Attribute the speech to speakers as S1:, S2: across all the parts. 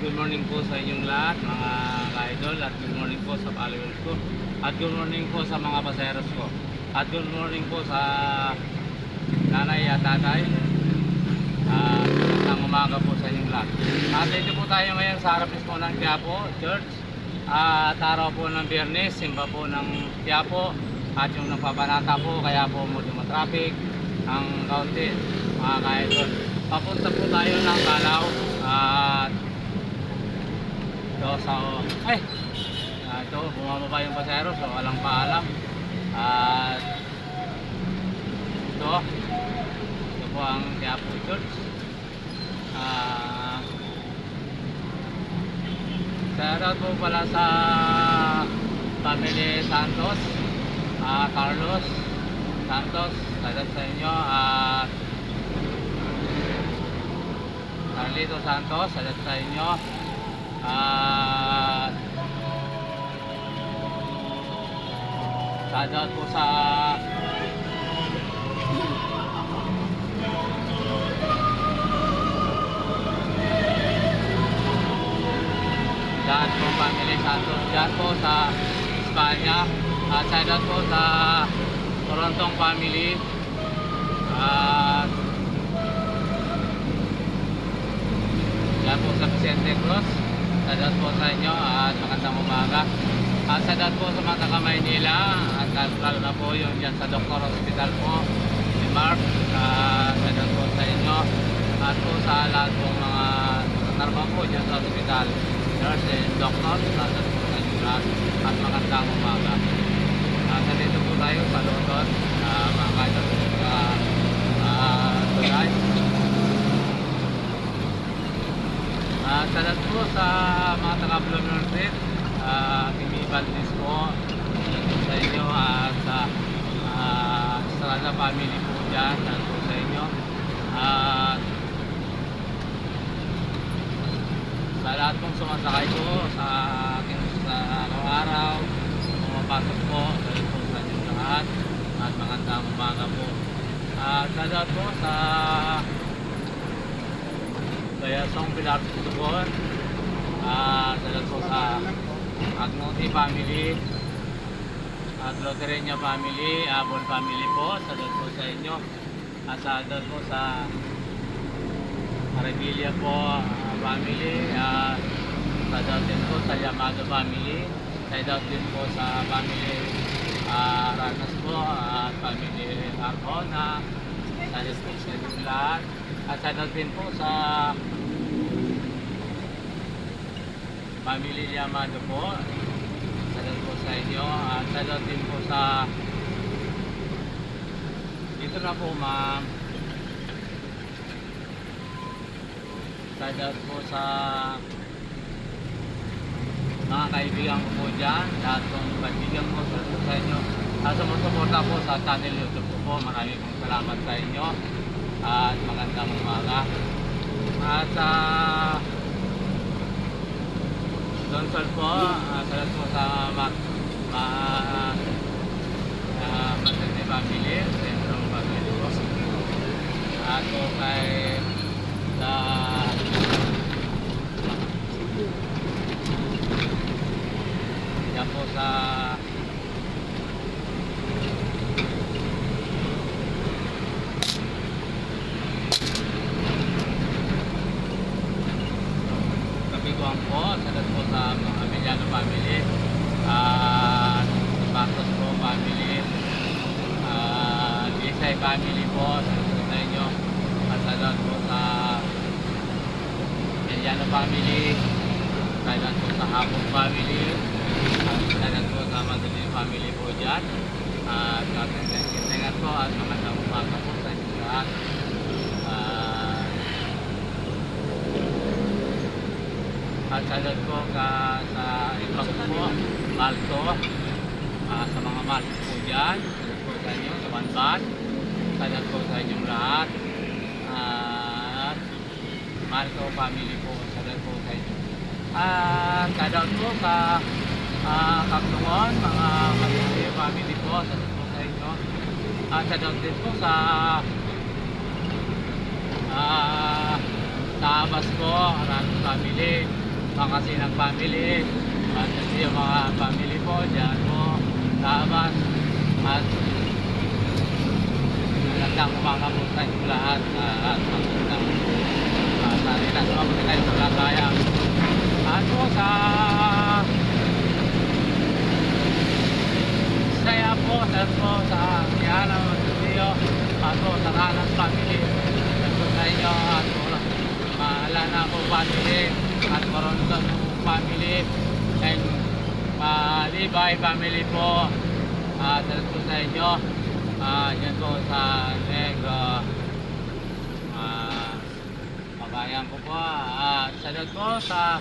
S1: good morning po sa inyong lahat mga ka-idol, at good morning po sa followers ko, at good morning po sa mga paseros ko, at good morning po sa nanay at tatay, at magandang umaga po sa inyong lahat. At dito po tayo ngayon sa harap mismo ng Quiapo Church, at araw po ng Biyernes, simba po ng Quiapo, at yung nagpapanata po, kaya po mo traffic ang kaunti mga ka-idol. Papunta po tayo ng Calao, at ito sa ito bumababa yung pasero, so walang paalam. At ito po ang Quiapo Church. Shoutout po pala sa family Santos, Carlos Santos, shoutout sa inyo. At Carlito Santos, shoutout sa inyo. At shoutout po sa lahat po family Santos dyan po sa Espanya. At shoutout po sa Torontong family. At yan po sa Vicente Cruz, shoutout po sa inyo at magandang umaga. At shoutout po sa mga taga-Maynila, at lalo na po yung dyan sa Doctor Hospital po ni Mark. Shoutout po sa inyo at po sa lahat po mga narba po dyan sa hospital, nurse and doctor, shoutout po sa inyo lahat at magandang umaga. Sa dito po tayo sa London, mga kaidol sa tulay. Shoutout po sa mga taga-Blooming Street, Kimi Valdez po sa inyo, at sa Estrada family po dyan, shoutout po sa inyo. At sa lahat pong sumasakay po sa aking sa araw-araw, pumapasok po, shoutout po sa inyo lahat at magandang umaga po. Shoutout po sa kaya Song Pilar Tugon, shoutout po sa Agnuti family at Lotereña family, Abon family po, shoutout po sa inyo. Shoutout po sa Arabilia po family, shoutout din po sa Yamado family, shoutout din po sa family Ranas po at family Arjona, shoutout po sa inyo lahat. At shoutout din po sa family Yamado po, shoutout po sa inyo. At shoutout din po sa dito na po ma'am, shoutout po sa mga kaibigan ko po dyan, lahat ng kaibigan ko, shoutout po sa inyo. At sumusuporta po sa channel YouTube ko po, maraming pong salamat sa inyo at magandang umaga. At sa Donsol po, shoutout po sa Masente family, Centrum family po. At po kay sa yan po sa Kapiguan po, shoutout po sa mga Ameliano family, at Santos po family, Isay family po, shoutout po sa inyo. At shoutout po sa Ameliano family, shoutout po sa Hapong family, at shoutout po sa Madalin family po dyan. At katintingan po at magandang umaga po sa inyo lahat. At shoutout po sa ibang po, Malto, sa mga Malto po dyan, shoutout po sa inyo, sa Banban, shoutout po sa inyong lahat. At Malto family po, shoutout po sa inyo. At shoutout po sa Kaglungon, mga Malto family po, shoutout po sa inyo. At shoutout din po sa Tabas po, Arano family. Pangasinan family, at yung mga family po dyan po sa Abas, at magandang umaga po sa inyo lahat, at magandang sarila sa mga kayo sa lagayan. At po sa saya po sa Yana Studio, at po sa Kalas family, at po sa inyo, at po Malana po family, at Coronton family, and Libay family po, at po sa inyo, yan po sa Negro, kabayan ko po, at salud po sa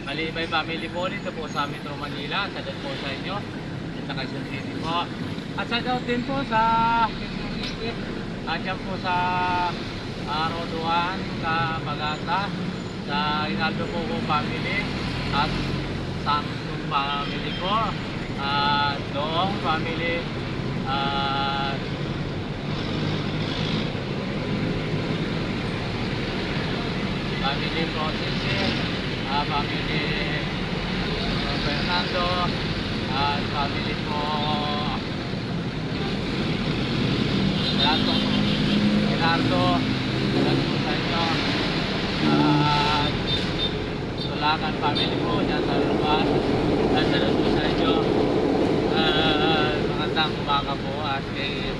S1: Malibay family po dito po sa Metro Manila. Salud po sa inyo sa Quezon City po, at salud din po sa Quezon City, at yan po sa Roduan, sa Pagasa, sa Rinaldo po family, at Samsung family po, at Doong family, at family po Sisi, family Fernando, at family po Gerardo, at po sa inyo, at Sulakan family po dyan sa Lupas, at salud po sa inyo, magandang umaga po, at kay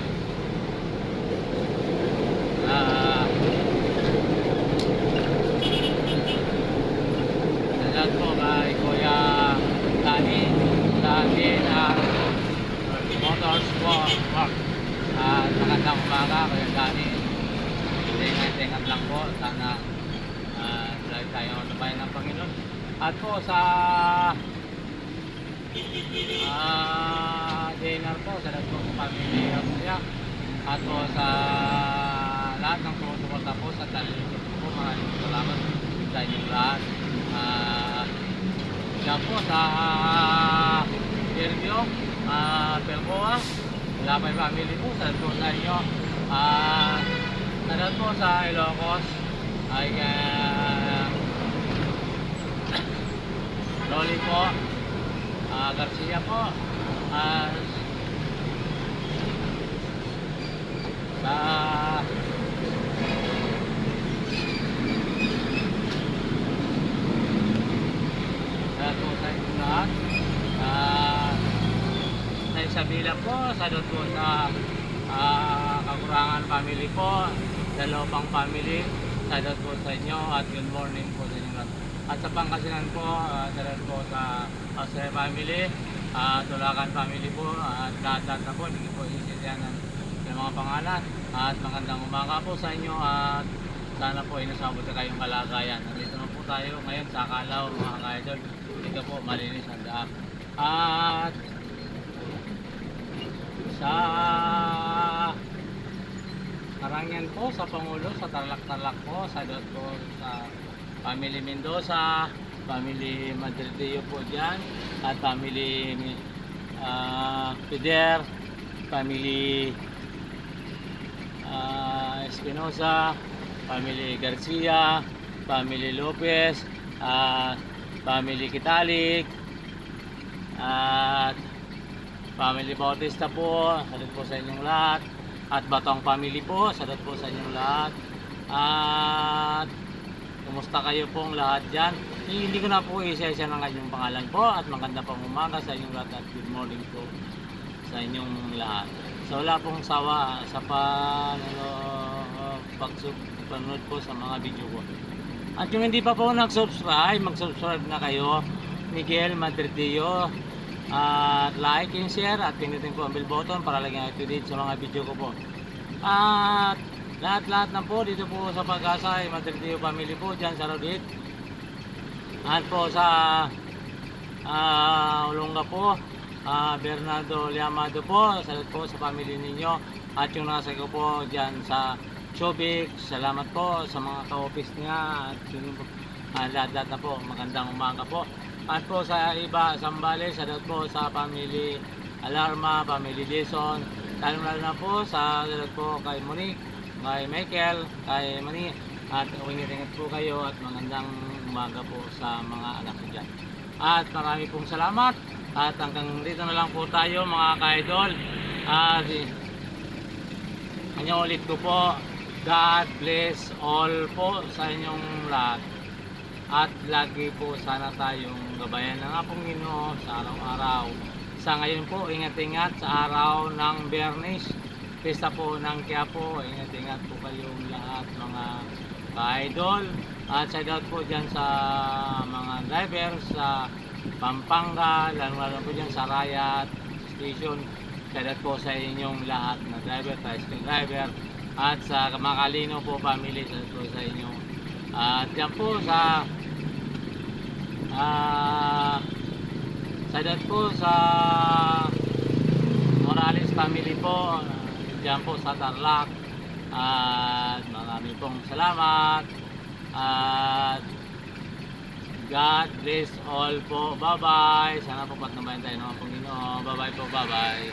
S1: salud po kay Kuya Dani Motors po, at magandang umaga Kuya Dani. Ingat lang po, sana dahil tayo nabayan ng Panginoon. At po sa dinner po, sa lahat po sa family Rosia, at po sa lahat ng sumusuporta po sa talento po, maraming salamat sa inyong lahat. Yan po sa Sergio, Pelcoa, Labay family po, sa lahat po sa inyo. Sa lahat po sa Ilocos, ay Loli po, Garcia po, sa po sa inyo lahat, sa Isabela po, sa doon po sa Kakurangan family po, sa Lopang family, sa doon po sa inyo, at good morning po sa inyo lahat. At sa Pangasinan po, sa doon po sa Australia family, Tulakan family po, at lahat na po, hindi po isisiyan ng mga pangalan. At magandang umaga po sa inyo, at sana po ay nasabot na kayong kalagayan. Nandito na po tayo ngayon sa Kalaw, mga ka-idol. Dito po malinis ang daan. At sa Karangyan po, sa Pangulo, sa Tarlac po, sa doon po sa family Mendoza, family Madrideo po dyan, at family Pider, family Espinosa, family Garcia, family Lopez, family Kitalik, at family Bautista po, salud po sa inyong lahat. At Batong family po, salud po sa inyong lahat. At kumusta kayo pong lahat dyan? Hindi ko na po isa-isa ng kanyang pangalan po, at maganda pong umaga sa inyong lahat, at good morning po sa inyong lahat. So wala pong sawa sa panonood po sa mga video ko. At yung hindi pa po nag-subscribe, mag-subscribe na kayo. Miguel Madrideo, at like and share, at pindutin po ang bell button para laging update sa mga video ko po. At lahat na po dito po sa Pag-asa, Madrideo family po dyan sa Rodit, at po sa Olonga po, Bernardo Liamado po, salud po sa family ninyo. At yung nasa ko po dyan sa Chobik, salamat po sa mga ka-office niya, at yun po, lahat na po, magandang umaga po. At po sa iba, Sambales, salud po sa family Alarma, family Jason, lalo na po sa salud po kay Monique, kay Michael, kay Mani, at ingat-ingat po kayo at magandang umaga po sa mga anak ko dyan. At marami pong salamat at hanggang dito na lang po tayo mga ka-idol. At kanya ulit ko po, God bless all po sa inyong lahat. At lagi po sana tayong gabayan ng Panginoon sa araw-araw. Sa ngayon po, ingat-ingat sa araw ng Biyernes, pista po ng Quiapo. Ingat-ingat po kayong lahat mga ka-idol. At shout out po dyan sa mga driver sa Pampanga, lalo po dyan sa Rayat Station. Shout out po sa inyong lahat na driver, tricycle driver. At sa Makalino po family, shout out po sa inyo. At dyan po sa shout out po sa Morales family po, dyan po sa Tarlac. At marami pong salamat. At God bless all po. Bye bye. Sana po patnubayan tayo ng Panginoon. Bye bye po. Bye bye.